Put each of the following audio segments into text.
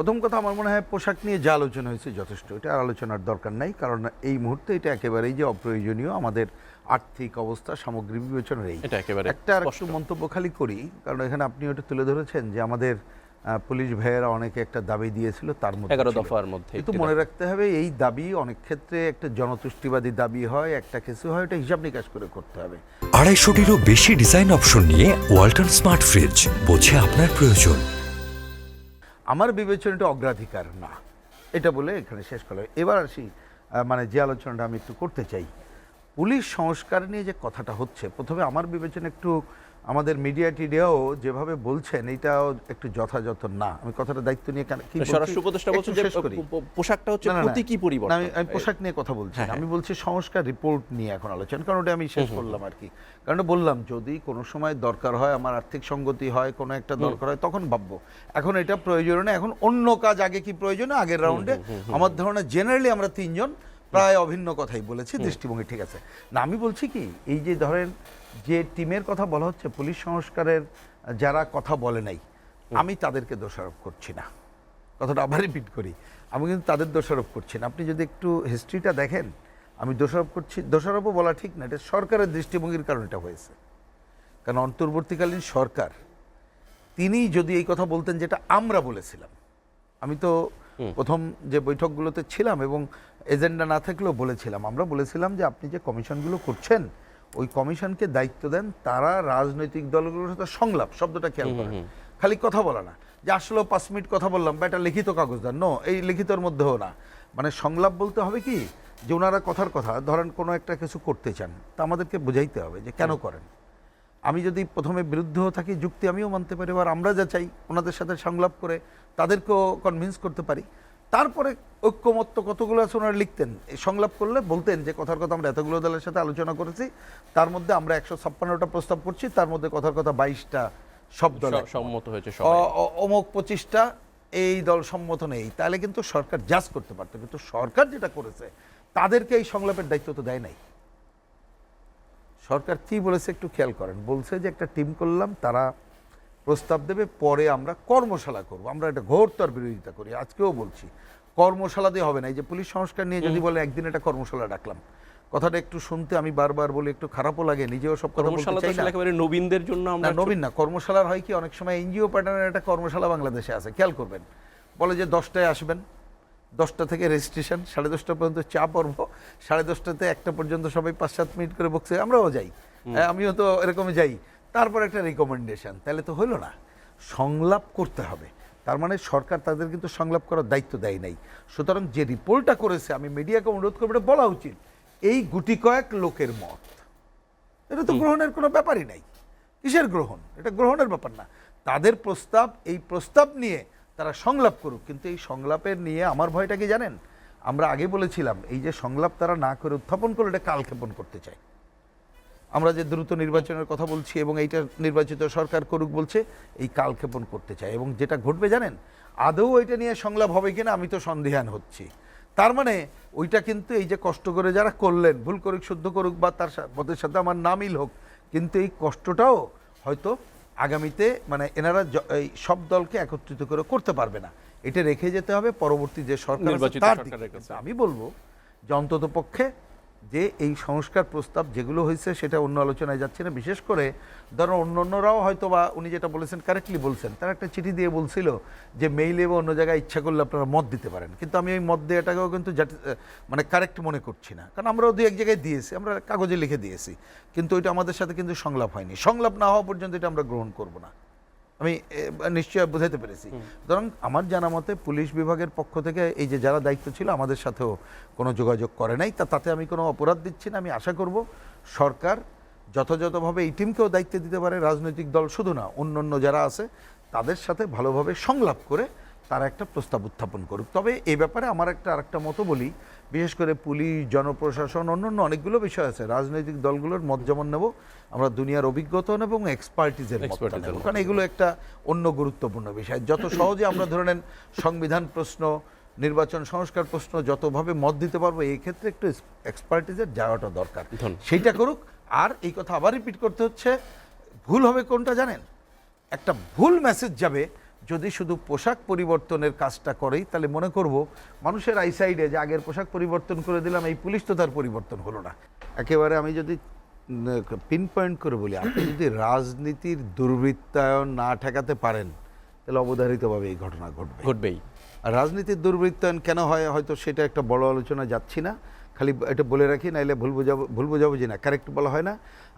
প্রথম কথা আমার মনে হয় পোশাক নিয়ে যা আলোচনা হয়েছে যথেষ্ট, এটা আর আলোচনার দরকার নাই, কারণ এই মুহূর্তে এটা একেবারেই যে অপ্রয়োজনীয়, আমাদের আর্থিক অবস্থা সামগ্রিক বিবেচনার একটা আর একটু মন্তব্য খালি করি, কারণ এখানে আপনি ওটা তুলে ধরেছেন যে আমাদের পুলিশ ভাইয়েরা অনেকে একটা দাবি দিয়েছিল, তার মধ্যে 11 দফার মধ্যে কিন্তু মনে রাখতে হবে এই দাবি অনেক ক্ষেত্রে একটা জনতুষ্টিবাদী দাবি হয়, একটা কিছু হয়, এটা হিসাব নিকাশ করে করতে হবে। 250-টিরও বেশি ডিজাইন অপশন নিয়ে ওয়ালটন স্মার্ট ফ্রিজ, বোঝে আপনার প্রয়োজন। আমার বিবেচনাটা অগ্রাধিকার না, এটা বলে এখানে শেষ করা। এবার আসি মানে যে আলোচনাটা আমি একটু করতে চাই, পুলিশ সংস্কার নিয়ে যে কথাটা হচ্ছে, প্রথমে আমার বিবেচনা একটু আমাদের মিডিয়াও যেভাবে বলছেন এটাও একটু যথাযথ না। আমি কথাটা দায়িত্ব নিয়ে কি স্বরাষ্ট্র উপদেষ্টা বলছেন যে পোশাকটা হচ্ছে প্রতীকী পরিবর্তন, আমি পোশাক নিয়ে কথা বলছি, আমি বলছি সংস্কার রিপোর্ট নিয়ে এখন আলোচনা, কারণ ওটা আমি শেষ করলাম আর কি। কারণ বললাম যদি কোনো সময় দরকার হয়, আমার আর্থিক সঙ্গতি হয়, কোনো একটা দরকার হয়, তখন ভাববো। এখন এটা প্রয়োজন না, এখন অন্য কাজ আগে কি প্রয়োজন আগের রাউন্ডে। আমার ধারণা জেনারেলি আমরা তিনজন প্রায় অভিন্ন কথাই বলেছি, দৃষ্টিভঙ্গি ঠিক আছে না। আমি বলছি কি, এই যে ধরেন যে টিমের কথা বলা হচ্ছে পুলিশ সংস্কারের, যারা কথা বলে নাই, আমি তাদেরকে দোষারোপ করছি না, কথাটা আবার রিপিট করি, আমি কিন্তু তাদের দোষারোপ করছি না। আপনি যদি একটু হিস্ট্রিটা দেখেন, আমি দোষারোপ করছি, দোষারোপও বলা ঠিক না, এটা সরকারের দৃষ্টিভঙ্গির কারণে এটা হয়েছে। কারণ অন্তর্বর্তীকালীন সরকার তিনি যদি এই কথা বলতেন যেটা আমরা বলেছিলাম, আমি তো প্রথম যে বৈঠকগুলোতে ছিলাম এবং এজেন্ডা না থাকলেও বলেছিলাম, আমরা বলেছিলাম যে আপনি যে কমিশনগুলো করছেন ওই কমিশনকে দায়িত্ব দেন, তারা রাজনৈতিক দলগুলোর সাথে সংলাপ, শব্দটা খেয়াল করেন, খালি কথা বলা না যে আসলেও 5 মিনিট কথা বললাম বা একটা লিখিত কাগজ দেন, নো, এই লিখিতর মধ্যেও না, মানে সংলাপ বলতে হবে কি যে ওনারা কথার কথা ধরেন কোনো একটা কিছু করতে চান, তা আমাদেরকে বোঝাইতে হবে যে কেন করেন। আমি যদি প্রথমে বিরুদ্ধও থাকি, যুক্তি আমিও মানতে পারি, এবার আমরা যা চাই ওনাদের সাথে সংলাপ করে তাদেরকেও কনভিন্স করতে পারি। তারপরে ঐক্যমত্য কতগুলো আছে ওনারা লিখতেন, এই সংলাপ করলে বলতেন যে কথার কথা আমরা এতগুলো দলের সাথে আলোচনা করেছি, তার মধ্যে আমরা 156টা প্রস্তাব করছি, তার মধ্যে কথার কথা 22টা সব দল সম্মত হয়েছে, অমুক 25টা এই দল সম্মত নেই, তাহলে কিন্তু সরকার জাজ করতে পারতো। কিন্তু সরকার যেটা করেছে, তাদেরকে এই সংলাপের দায়িত্ব তো দেয় নাই। সরকার কি বলেছে একটু খেয়াল করেন, বলছে যে একটা টিম করলাম, তারা প্রস্তাব দেবে, পরে আমরা কর্মশালা করব। আমরা এটা ঘোরতর বিরোধিতা করি, আজকেও বলছি কর্মশালা দিয়ে হবে না। এই যে পুলিশ সংস্কার নিয়ে যদি বলে একদিন একটা কর্মশালা ডাকলাম, কথাটা একটু শুনতে আমি বারবার বলি একটু খারাপও লাগে, নিজেও সব কথা বলতে চাই না, একেবারে নবীনদের জন্য আমরা নবীন না। কর্মশালার হয় কি, অনেক সময় এনজিও প্যাটার্নের একটা কর্মশালা বাংলাদেশে আছে, খেয়াল করবেন, বলে যে 10টায় আসবেন, 10টা থেকে রেজিস্ট্রেশন, 10:30 পর্যন্ত চা পর্ব, 10:30 1টা পর্যন্ত সবাই 5-7 মিনিট করে বকছে, আমরাও যাই, আমিও তো এরকমই যাই, তারপর একটা রিকমেন্ডেশন, তাহলে তো হলো না। সংলাপ করতে হবে, তার মানে সরকার তাদের কিন্তু সংলাপ করার দায়িত্ব দেয় নাই। সুতরাং যে রিপোর্টটা করেছে, আমি মিডিয়াকে অনুরোধ করবো এটা বলা উচিত, এই গুটি কয়েক লোকের মত, এটা তো গ্রহণের কোনো ব্যাপারই নাই। কিসের গ্রহণ, এটা গ্রহণের ব্যাপার না, তাদের প্রস্তাব, এই প্রস্তাব নিয়ে তারা সংলাপ করুক। কিন্তু এই সংলাপের নিয়ে আমার ভয়টা কি জানেন, আমরা আগে বলেছিলাম এই যে সংলাপ তারা না করে উত্থাপন করলে এটা কালক্ষেপণ করতে চায়। আমরা যে দ্রুত নির্বাচনের কথা বলছি এবং এইটা নির্বাচিত সরকার করুক বলছে, এই কালক্ষেপণ করতে চায়। এবং যেটা ঘটবে জানেন, আদৌ ওইটা নিয়ে সংলাপ হবে কিনা আমি তো সন্দিহান হচ্ছি। তার মানে ওইটা কিন্তু এই যে কষ্ট করে যারা করলেন, ভুল করুক শুদ্ধ করুক বা তার পদের সাথে আমার না মিল হোক, কিন্তু এই কষ্টটাও হয়তো আগামীতে মানে এনারা এই সব দলকে একত্রিত করে করতে পারবে না, এটা রেখে যেতে হবে পরবর্তী যে সরকার তার দিকে। আমি বলবো যে অন্তত পক্ষে যে এই সংস্কার প্রস্তাব যেগুলো হয়েছে সেটা অন্য আলোচনায় যাচ্ছে না। বিশেষ করে ধরো অন্যরাও হয়তো বা উনি যেটা বলেছেন কারেক্টলি বলছেন, তারা একটা চিঠি দিয়ে বলছিল যে মেইলে বা অন্য জায়গায় ইচ্ছা করলে আপনারা মত দিতে পারেন, কিন্তু আমি ওই মত দেওয়াটাকেও কিন্তু মানে কারেক্ট মনে করছি না, কারণ আমরাও 2-1 জায়গায় দিয়েছি, আমরা কাগজে লিখে দিয়েছি, কিন্তু ওইটা আমাদের সাথে কিন্তু সংলাপ হয়নি। সংলাপ না হওয়া পর্যন্ত এটা আমরা গ্রহণ করব না, আমি নিশ্চয় বুঝাতে পেরেছি। সুতরাং আমার জানা মতে পুলিশ বিভাগের পক্ষ থেকে এই যে যারা দায়িত্ব ছিল আমাদের সাথেও কোনো যোগাযোগ করে নাই, তাতে আমি কোনো অপরাধ দিচ্ছি না। আমি আশা করব সরকার যথাযথভাবে এই টিমকেও দায়িত্ব দিতে পারে, রাজনৈতিক দল শুধু না, অন্য যারা আছে তাদের সাথে ভালোভাবে সংলাপ করে তারা একটা প্রস্তাব উত্থাপন করুক। তবে এই ব্যাপারে আমার আরেকটা মতো বলি, বিশেষ করে পুলিশ, জনপ্রশাসন, অন্যান্য অনেকগুলো বিষয় আছে, রাজনৈতিক দলগুলোর মত যেমন নেব, আমরা দুনিয়ার অভিজ্ঞতা নেব এবং এক্সপার্টিজের মত নেব, কারণ এগুলো একটা অন্য গুরুত্বপূর্ণ বিষয়। যত সহজে আমরা ধরে নেন সংবিধান প্রশ্ন, নির্বাচন সংস্কার প্রশ্ন যতভাবে মত দিতে পারবো, এই ক্ষেত্রে একটু এক্সপার্টিজের যাওয়াটা দরকার, সেইটা করুক। আর এই কথা আবার রিপিট করতে হচ্ছে, ভুল হবে কোনটা জানেন, একটা ভুল মেসেজ যাবে যদি শুধু পোশাক পরিবর্তনের কাজটা করেই তাহলে মনে করব মানুষের আইসাইডে যে আগের পোশাক পরিবর্তন করে দিলাম, এই পুলিশ তো তার পরিবর্তন হলো না। একেবারে আমি যদি পিন পয়েন্ট করে বলি, আপনি যদি রাজনীতির দুর্বৃত্তায়ন না ঠেকাতে পারেন তাহলে অবধারিতভাবে এই ঘটনা ঘটবেই। আর রাজনীতির দুর্বৃত্তায়ন কেন হয় হয়তো সেটা একটা বড় আলোচনা যাচ্ছি না, খালি এটা বলে রাখি, নাইলে ভুল বোঝাবুঝি না, কারেক্ট বলা হয় না।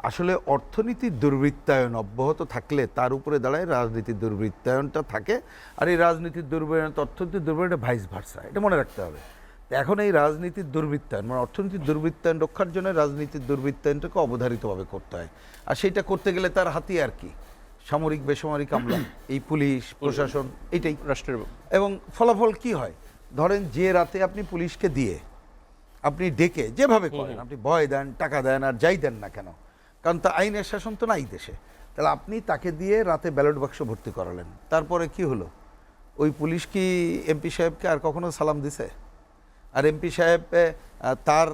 আসলে অর্থনীতির দুর্বৃত্তায়ন অব্যাহত থাকলে তার উপরে দাঁড়ায় রাজনীতির দুর্বৃত্তায়নটা থাকে, আর এই রাজনীতির দুর্বৃত্তায়ন অর্থনীতির দুর্বৃত্তায়ন ভাইস ভার্সা, এটা মনে রাখতে হবে। তো এখন এই রাজনীতির দুর্বৃত্তায়ন মানে অর্থনীতির দুর্বৃত্তায়ন রক্ষার জন্য রাজনীতির দুর্বৃত্তায়নটাকে অবধারিতভাবে করতে হয়। আর সেইটা করতে গেলে তার হাতিয়ার কি? সামরিক বেসামরিক আমলা, এই পুলিশ প্রশাসন, এটাই রাষ্ট্রের। এবং ফলাফল কি হয়? ধরেন যে রাতে আপনি পুলিশকে দিয়ে আপনি ডেকে যেভাবে করেন, আপনি ভয় দেন, টাকা দেন, আর যাই দেন না কেন, কারণ তা আইনের শাসন তো নাই দেশে, তাহলে আপনি তাকে দিয়ে রাতে ব্যালট বাক্স ভর্তি করালেন, তারপরে কি হলো? ওই পুলিশ কি এমপি সাহেবকে আর কখনো সালাম দিছে? আর এমপি সাহেব তার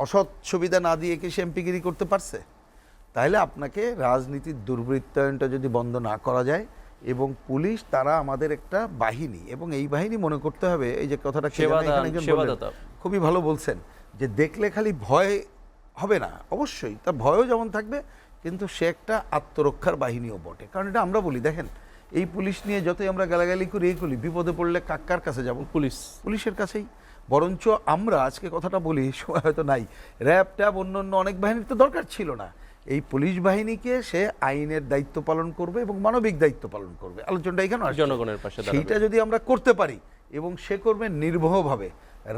অসৎ সুবিধা না দিয়ে কি সে এমপিগিরি করতে পারছে? তাহলে আপনাকে রাজনীতির দুর্বৃত্তায়নটা যদি বন্ধ না করা যায়, এবং পুলিশ তারা আমাদের একটা বাহিনী, এবং এই বাহিনী মনে করতে হবে, এই যে কথাটা খুবই ভালো বলছেন, যে দেখলে খালি ভয় হবে না, অবশ্যই তার ভয়ও যেমন থাকবে, কিন্তু সে একটা আত্মরক্ষার বাহিনীও বটে। কারণ এটা আমরা বলি, দেখেন এই পুলিশ নিয়ে যতই আমরা গালাগালি করি এই করি, বিপদে পড়লে কার কাছে যাব? পুলিশের কাছেই। বরঞ্চ আমরা আজকে কথাটা বলি, সময় হয়তো নাই, র্যাব ট্যাব অন্য অনেক বাহিনীর তো দরকার ছিল না, এই পুলিশ বাহিনীকে সে আইনের দায়িত্ব পালন করবে এবং মানবিক দায়িত্ব পালন করবে। আলোচনাটা এখানে জনগণের পাশে সেইটা যদি আমরা করতে পারি, এবং সে করবে নির্ভয়ভাবে,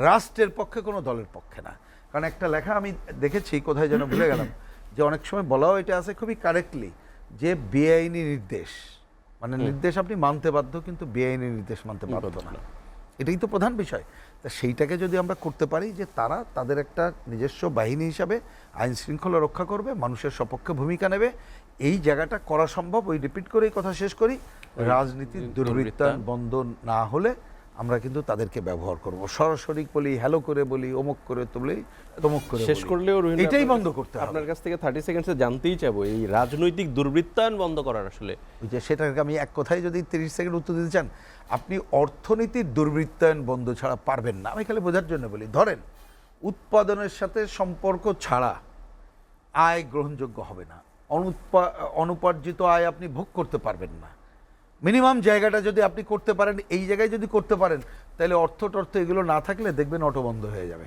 রাষ্ট্রের পক্ষে, কোনো দলের পক্ষে না। কারণ একটা লেখা আমি দেখেছি, কোথায় যেন ভুলে গেলাম, যে অনেক সময় বলাও এটা আছে খুবই কারেক্টলি, যে বেআইনি নির্দেশ মানে নির্দেশ আপনি মানতে বাধ্য, কিন্তু বেআইনি নির্দেশ মানতে বাধ্য না, এটাই তো প্রধান বিষয়। তা সেইটাকে যদি আমরা করতে পারি, যে তারা তাদের একটা নিজস্ব বাহিনী হিসাবে আইন শৃঙ্খলা রক্ষা করবে, মানুষের সপক্ষে ভূমিকা নেবে, এই জায়গাটা করা সম্ভব। ওই রিপিট করে কথা শেষ করি, রাজনীতির দুর্বৃত্তায়ন বন্ধ না হলে আমরা কিন্তু তাদেরকে ব্যবহার করব, সরাসরি বলি, হ্যালো করে বলি, অমুক করে বলি, তমুক করে শেষ করলেও এটাই বন্ধ করতে হবে। আপনার কাছ থেকে 30 সেকেন্ডসে জানতেই চাইবো, এই রাজনৈতিক দুর্বৃত্তায়ন বন্ধ করার আসলে ওই যে সেটাকে আমি এক কথায় যদি 30 সেকেন্ড উত্তর দিতে চান, আপনি অর্থনীতির দুর্বৃত্তায়ন বন্ধ ছাড়া পারবেন না। আমি খালি বোঝার জন্য বলি, ধরেন উৎপাদনের সাথে সম্পর্ক ছাড়া আয় গ্রহণযোগ্য হবে না, অনুপার্জিত আয় আপনি ভোগ করতে পারবেন না। মিনিমাম জায়গাটা যদি আপনি করতে পারেন, এই জায়গায় যদি করতে পারেন, তাহলে অর্থ টর্থ এগুলো না থাকলে দেখবেন অটো বন্ধ হয়ে যাবে।